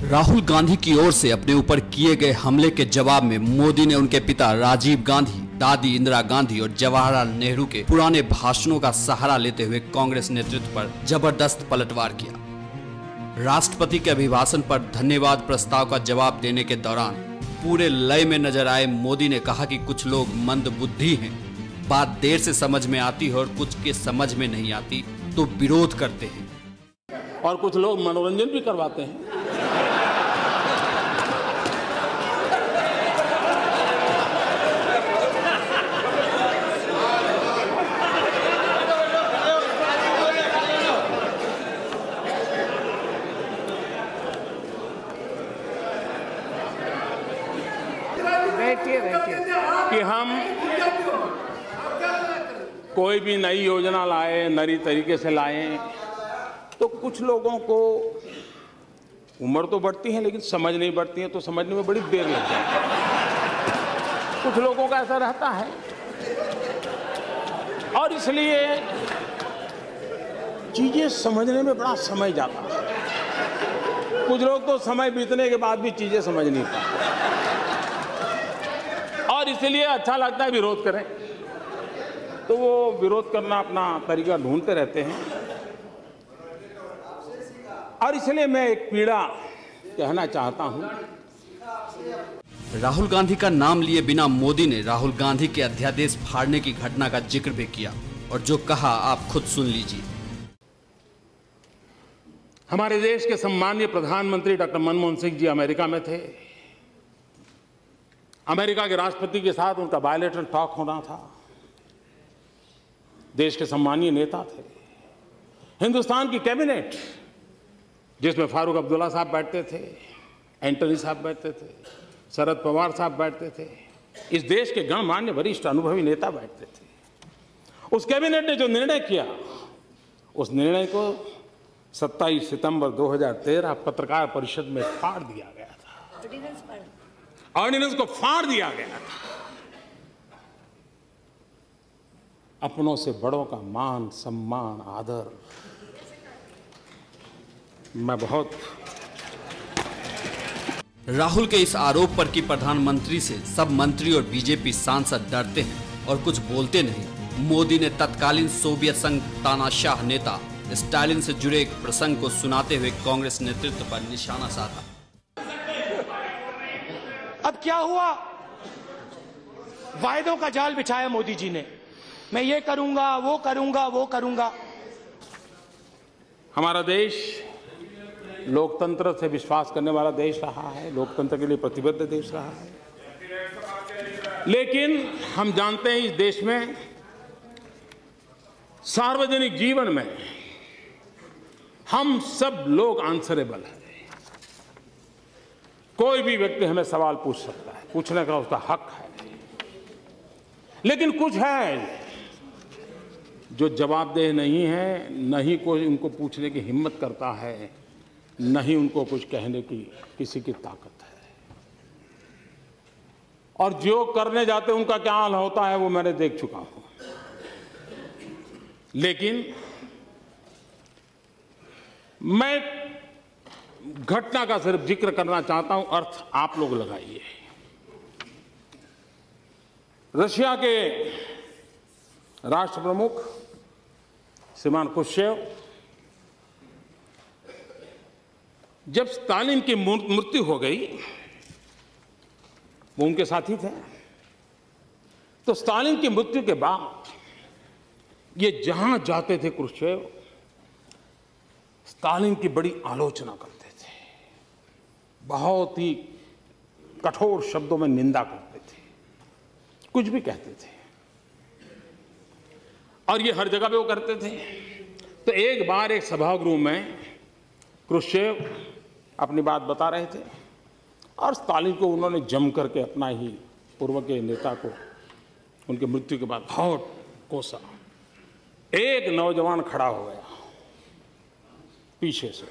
राहुल गांधी की ओर से अपने ऊपर किए गए हमले के जवाब में मोदी ने उनके पिता राजीव गांधी, दादी इंदिरा गांधी और जवाहरलाल नेहरू के पुराने भाषणों का सहारा लेते हुए कांग्रेस नेतृत्व पर जबरदस्त पलटवार किया। राष्ट्रपति के अभिभाषण पर धन्यवाद प्रस्ताव का जवाब देने के दौरान पूरे लय में नजर आए मोदी ने कहा कि कुछ लोग मंदबुद्धि हैं, बात देर से समझ में आती है और कुछ के समझ में नहीं आती तो विरोध करते हैं, और कुछ लोग मनोरंजन भी करवाते हैं। कि हम कोई भी नई योजना लाए, नई तरीके से लाए, तो कुछ लोगों को उम्र तो बढ़ती है लेकिन समझ नहीं बढ़ती है, तो समझने में बड़ी देर लग जाती है। कुछ लोगों का ऐसा रहता है और इसलिए चीजें समझने में बड़ा समय जाता है। कुछ लोग तो समय बीतने के बाद भी चीजें समझ नहीं पाते और इसलिए अच्छा लगता है विरोध करें, तो वो विरोध करना अपना तरीका ढूंढते रहते हैं। और इसलिए मैं एक पीड़ा कहना चाहता हूं। राहुल गांधी का नाम लिए बिना मोदी ने राहुल गांधी के अध्यादेश फाड़ने की घटना का जिक्र भी किया और जो कहा आप खुद सुन लीजिए। हमारे देश के सम्मानीय प्रधानमंत्री डॉक्टर मनमोहन सिंह जी अमेरिका में थे। अमेरिका के राष्ट्रपति के साथ उनका बायलैटरल टॉक होना था। देश के सम्मानीय नेता थे। हिंदुस्तान की कैबिनेट जिसमें फारूक अब्दुल्ला साहब बैठते थे, एंटनी साहब बैठते थे, शरद पवार साहब बैठते थे, इस देश के गणमान्य वरिष्ठ अनुभवी नेता बैठते थे। उस कैबिनेट ने जो निर्णय किया, उस निर्णय को 27 सितंबर 2013 पत्रकार परिषद में फाड़ दिया गया था। ऑर्डिनेंस को फाड़ दिया गया था। अपनों से बड़ों का मान, सम्मान, आदर, मैं बहुत। राहुल के इस आरोप पर कि प्रधानमंत्री से सब मंत्री और बीजेपी सांसद डरते हैं और कुछ बोलते नहीं, मोदी ने तत्कालीन सोवियत संघ तानाशाह नेता स्टालिन से जुड़े एक प्रसंग को सुनाते हुए कांग्रेस नेतृत्व पर निशाना साधा। अब क्या हुआ? वायदों का जाल बिछाया मोदी जी ने, मैं ये करूंगा, वो करूंगा, वो करूंगा। हमारा देश लोकतंत्र से विश्वास करने वाला देश रहा है, लोकतंत्र के लिए प्रतिबद्ध देश रहा है। लेकिन हम जानते हैं इस देश में सार्वजनिक जीवन में हम सब लोग आंसरेबल हैं। कोई भी व्यक्ति हमें सवाल पूछ सकता है, पूछने का उसका हक है। लेकिन कुछ है जो जवाबदेह नहीं है, न ही कोई उनको पूछने की हिम्मत करता है, न ही उनको कुछ कहने की किसी की ताकत है। और जो करने जाते हैं उनका क्या हाल होता है वो मैंने देख चुका हूं। लेकिन मैं घटना का सिर्फ जिक्र करना चाहता हूं, अर्थ आप लोग लगाइए। रशिया के राष्ट्र प्रमुख श्रीमान खुश्चेव जब स्टालिन की मृत्यु हो गई, वो उनके साथी थे, तो स्टालिन की मृत्यु के बाद ये जहां जाते थे खुश्चेव स्टालिन की बड़ी आलोचना करते थे, बहुत ही कठोर शब्दों में निंदा करते थे, कुछ भी कहते थे और ये हर जगह पे वो करते थे। तो एक बार एक सभागृह में खुश्चेव अपनी बात बता रहे थे और स्टालिन को उन्होंने जम करके अपना ही पूर्व के नेता को उनकी मृत्यु के बाद बहुत कोसा। एक नौजवान खड़ा हो गया पीछे से,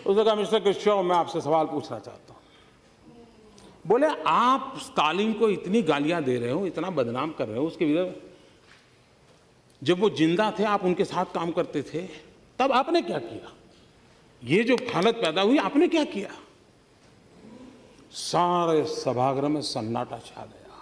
उसने कहा, मिस्टर खुश्चेव, मैं आपसे सवाल पूछना चाहता हूं। बोले, आप स्टालिन को इतनी गालियां दे रहे हो, इतना बदनाम कर रहे हो उसके विरुद्ध, जब वो जिंदा थे आप उनके साथ काम करते थे, तब आपने क्या किया? ये जो हालत पैदा हुई आपने क्या किया? सारे सभागृह में सन्नाटा छा गया।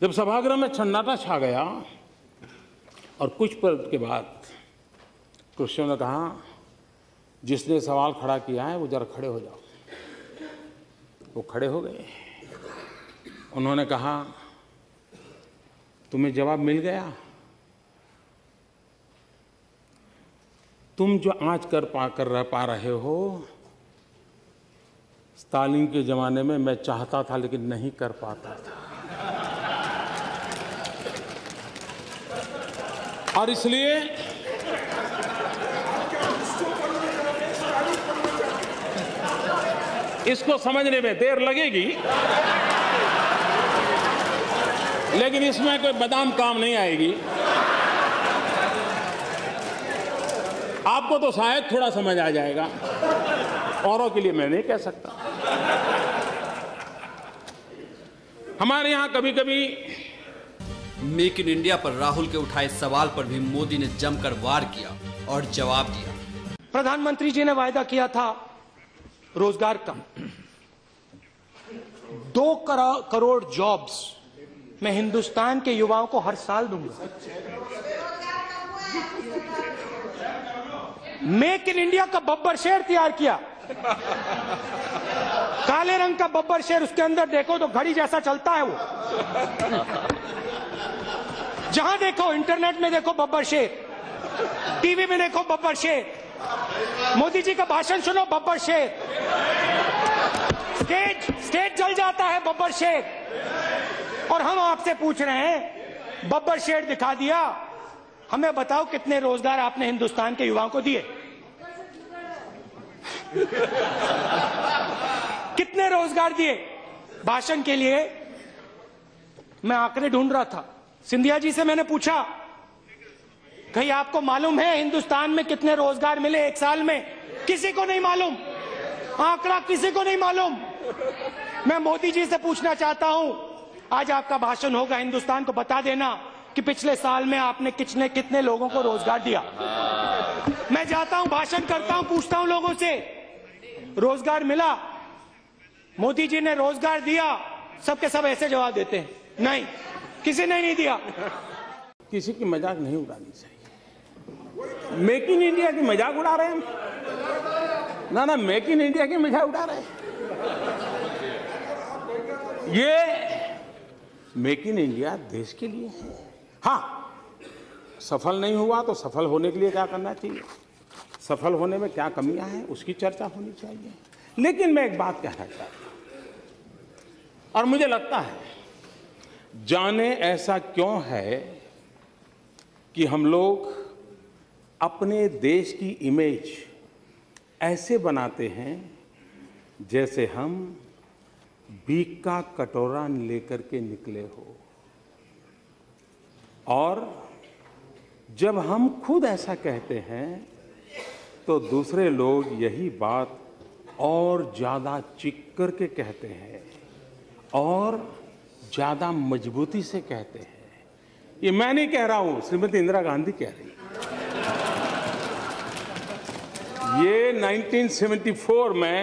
जब सभागृह में सन्नाटा छा गया और कुछ पल के बाद कृष्ण ने कहा, जिसने सवाल खड़ा किया है वो जरा खड़े हो जाओ। वो खड़े हो गए। उन्होंने कहा, तुम्हें जवाब मिल गया? तुम जो आज कर पा रहे हो, स्टालिन के जमाने में मैं चाहता था लेकिन नहीं कर पाता था। और इसलिए इसको समझने में देर लगेगी, लेकिन इसमें कोई बादाम काम नहीं आएगी। आपको तो शायद थोड़ा समझ आ जाएगा, औरों के लिए मैं नहीं कह सकता। हमारे यहां कभी कभी मेक इन इंडिया पर राहुल के उठाए सवाल पर भी मोदी ने जमकर वार किया और जवाब दिया। प्रधानमंत्री जी ने वायदा किया था रोजगार का, 2 करोड़ जॉब्स मैं हिंदुस्तान के युवाओं को हर साल दूंगा। मेक इन इंडिया का बब्बर शेर तैयार किया, काले रंग का बब्बर शेर, उसके अंदर देखो तो घड़ी जैसा चलता है वो। जहां देखो, इंटरनेट में देखो बब्बर शेर, टीवी में देखो बब्बर शेर, मोदी जी का भाषण सुनो बब्बर शेर, स्टेज जल जाता है बब्बर शेर। और हम आपसे पूछ रहे हैं, बब्बर शेर दिखा दिया, हमें बताओ कितने रोजगार आपने हिंदुस्तान के युवाओं को दिए? कितने रोजगार दिए? भाषण के लिए मैं आंकड़े ढूंढ रहा था, सिंधिया जी से मैंने पूछा, कहीं आपको मालूम है हिंदुस्तान में कितने रोजगार मिले 1 साल में? किसी को नहीं मालूम, आंकड़ा किसी को नहीं मालूम। मैं मोदी जी से पूछना चाहता हूं, आज आपका भाषण होगा, हिंदुस्तान को बता देना कि पिछले साल में आपने कितने लोगों को रोजगार दिया। मैं जाता हूं, भाषण करता हूं, पूछता हूं लोगों से, रोजगार मिला? मोदी जी ने रोजगार दिया? सबके सब ऐसे जवाब देते हैं, नहीं, किसी ने नहीं दिया। किसी की मजाक नहीं उड़ानी चाहिए। मेक इन इंडिया की मजाक उड़ा रहे हैं हम? ना, मेक इन इंडिया की मजाक उड़ा रहे हैं। ये मेक इन इंडिया देश के लिए है। हाँ, सफल नहीं हुआ तो सफल होने के लिए क्या करना चाहिए, सफल होने में क्या कमियां हैं, उसकी चर्चा होनी चाहिए। लेकिन मैं एक बात कहना चाहता हूं, और मुझे लगता है जाने ऐसा क्यों है कि हम लोग अपने देश की इमेज ऐसे बनाते हैं जैसे हम भीख का कटोरा लेकर के निकले हो, और जब हम खुद ऐसा कहते हैं तो दूसरे लोग यही बात और ज़्यादा चीख करके कहते हैं और ज़्यादा मजबूती से कहते हैं। ये मैं नहीं कह रहा हूं, श्रीमती इंदिरा गांधी कह रही। ये 1974 में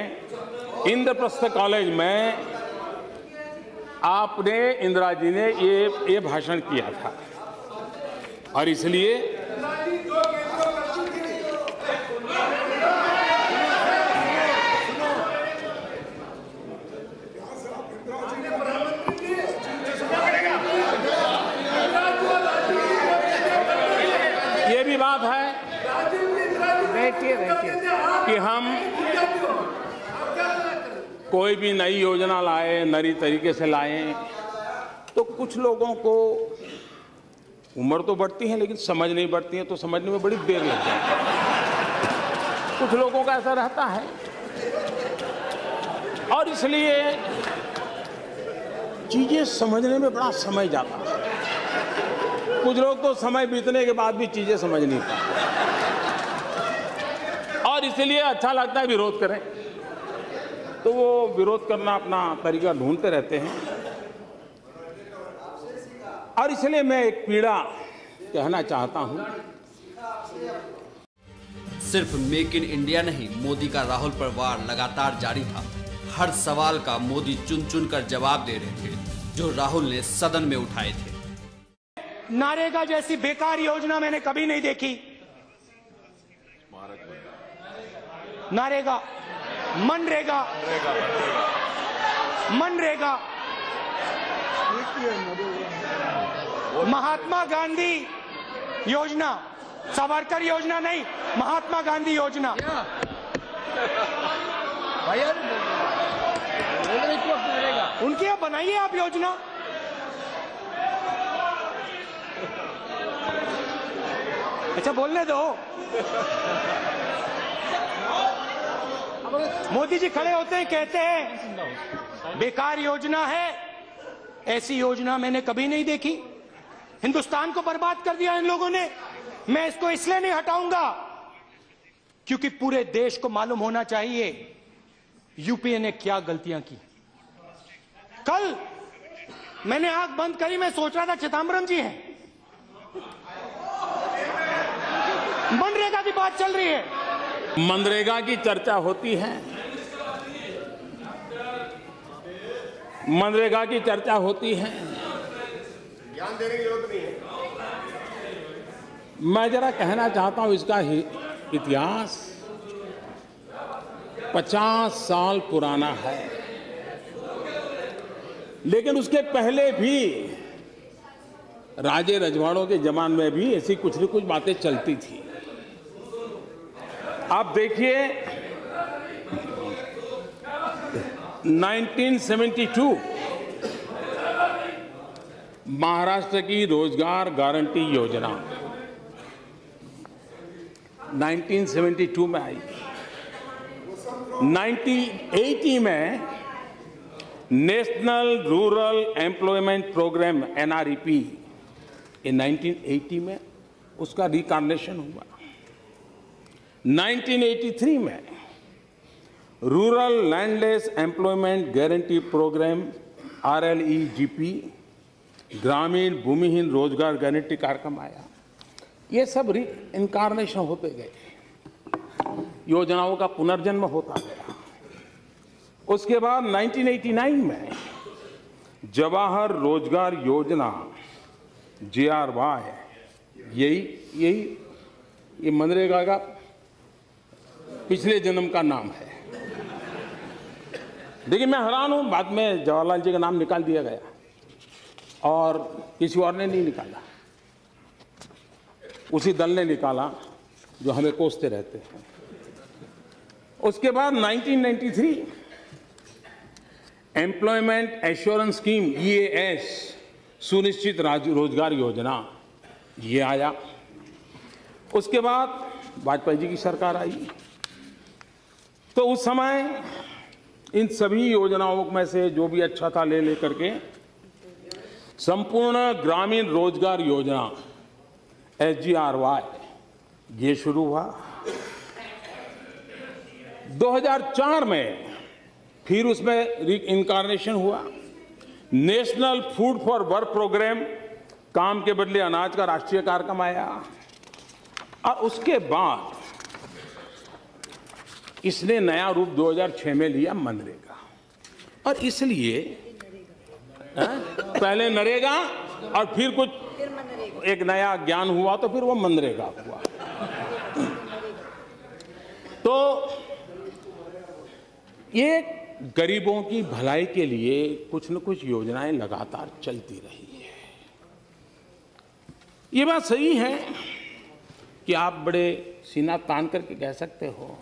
इंद्रप्रस्थ कॉलेज में आपने, इंदिरा जी ने ये भाषण किया था, और इसलिए ये भी बात है कि हम कोई भी नई योजना लाए, नई तरीके से लाएं, तो कुछ लोगों को उम्र तो बढ़ती है लेकिन समझ नहीं बढ़ती है, तो समझने में बड़ी देर लगती है। कुछ लोगों का ऐसा रहता है, और इसलिए चीजें समझने में बड़ा समय जाता है। कुछ लोग तो समय बीतने के बाद भी चीजें समझ नहीं पाते, और इसलिए अच्छा लगता है विरोध करें, तो वो विरोध करना अपना तरीका ढूंढते रहते हैं। और इसलिए मैं एक पीड़ा कहना चाहता हूं। सिर्फ मेक इन इंडिया नहीं, मोदी का राहुल पर वार लगातार जारी था। हर सवाल का मोदी चुन चुन कर जवाब दे रहे थे जो राहुल ने सदन में उठाए थे। नरेगा जैसी बेकार योजना मैंने कभी नहीं देखी। नरेगा, मनरेगा, मनरेगा, महात्मा गांधी योजना, सावरकर योजना नहीं, महात्मा गांधी योजना। उनकी आप बनाइए आप योजना। अच्छा बोलने दो। मोदी जी खड़े होते हैं, कहते हैं बेकार योजना है, ऐसी योजना मैंने कभी नहीं देखी। हिंदुस्तान को बर्बाद कर दिया इन लोगों ने। मैं इसको इसलिए नहीं हटाऊंगा क्योंकि पूरे देश को मालूम होना चाहिए यूपीए ने क्या गलतियां की। कल मैंने आंख बंद करी, मैं सोच रहा था चिदंबरम जी हैं। मनरेगा की बात चल रही है, मनरेगा की चर्चा होती है, मनरेगा की चर्चा होती है। ज्ञान देने की जरूरत नहीं है। मैं जरा कहना चाहता हूं इसका इतिहास 50 साल पुराना है, लेकिन उसके पहले भी राजे रजवाड़ों के जमाने में भी ऐसी कुछ न कुछ बातें चलती थी। आप देखिए 1972 महाराष्ट्र की रोजगार गारंटी योजना 1972 में आई। 1980 में national rural employment programme NREP ये 1980 में उसका रिकार्डिनेशन हुआ। 1983 में rural landless employment guarantee programme RLEGP ग्रामीण भूमिहीन रोजगार गारंटी कार्यक्रम आया। ये सब इनकारनेशन होते गए, योजनाओं का पुनर्जन्म होता गया। उसके बाद 1989 में जवाहर रोजगार योजना JRY, ये मनरेगा का पिछले जन्म का नाम है। देखिए मैं हैरान हूं, बाद में जवाहरलाल जी का नाम निकाल दिया गया और किसी और ने नहीं निकाला, उसी दल ने निकाला जो हमें कोसते रहते हैं। उसके बाद 1993 एम्प्लॉयमेंट एश्योरेंस स्कीम EAS सुनिश्चित रोजगार योजना ये आया। उसके बाद वाजपेयी जी की सरकार आई, तो उस समय इन सभी योजनाओं में से जो भी अच्छा था ले लेकर के संपूर्ण ग्रामीण रोजगार योजना SGRY ये शुरू हुआ। 2004 में फिर उसमें इनकारनेशन हुआ। National food for work programme, काम के बदले अनाज का राष्ट्रीय कार्यक्रम आया। और उसके बाद इसने नया रूप 2006 में लिया मनरेगा। और इसलिए पहले नरेगा और फिर कुछ एक नया ज्ञान हुआ तो फिर वो मनरेगा हुआ। तो ये गरीबों की भलाई के लिए कुछ न कुछ योजनाएं लगातार चलती रही है। ये बात सही है कि आप बड़े सीना तान करके कह सकते हो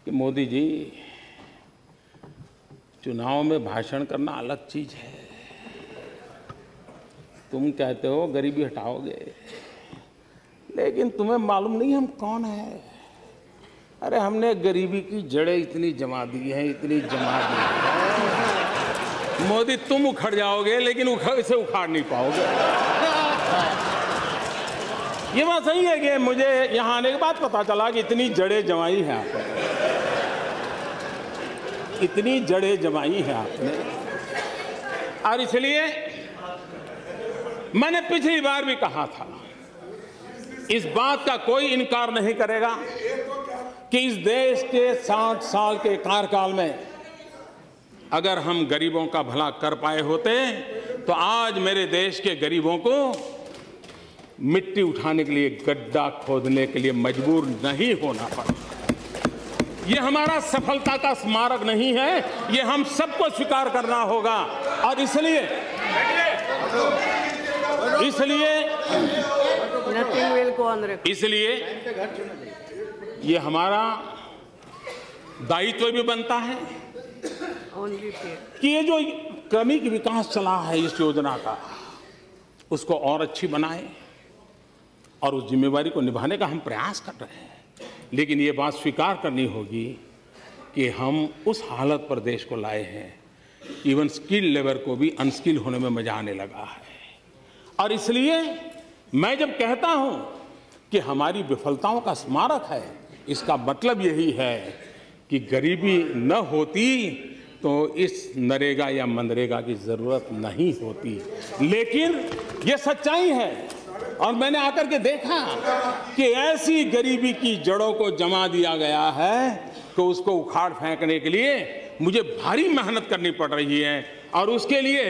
कि मोदी जी चुनाव में भाषण करना अलग चीज है, तुम कहते हो गरीबी हटाओगे, लेकिन तुम्हें मालूम नहीं हम कौन है। अरे हमने गरीबी की जड़ें इतनी जमा दी हैं, इतनी जमा दी हैं। मोदी तुम उखड़ जाओगे लेकिन इसे उखाड़ नहीं पाओगे। ये बात सही है कि मुझे यहां आने के बाद पता चला कि इतनी जड़ें जमाई हैं आपने, इतनी जड़ें जमाई हैं आपने। और इसलिए मैंने पिछली बार भी कहा था, इस बात का कोई इनकार नहीं करेगा कि इस देश के 60 साल के कार्यकाल में अगर हम गरीबों का भला कर पाए होते तो आज मेरे देश के गरीबों को मिट्टी उठाने के लिए गड्ढा खोदने के लिए मजबूर नहीं होना पड़ा। ये हमारा सफलता का स्मारक नहीं है, ये हम सबको स्वीकार करना होगा। और इसलिए ये हमारा दायित्व भी बनता है कि ये जो क्रमिक विकास चला है इस योजना का, उसको और अच्छी बनाएं और उस जिम्मेवारी को निभाने का हम प्रयास कर रहे हैं। लेकिन ये बात स्वीकार करनी होगी कि हम उस हालत पर देश को लाए हैं, इवन स्किल लेबर को भी अनस्किल होने में मजा आने लगा है। और इसलिए मैं जब कहता हूं कि हमारी विफलताओं का स्मारक है, इसका मतलब यही है कि गरीबी न होती तो इस नरेगा या मनरेगा की जरूरत नहीं होती। लेकिन ये सच्चाई है और मैंने आकर के देखा कि ऐसी गरीबी की जड़ों को जमा दिया गया है कि उसको उखाड़ फेंकने के लिए मुझे भारी मेहनत करनी पड़ रही है। और उसके लिए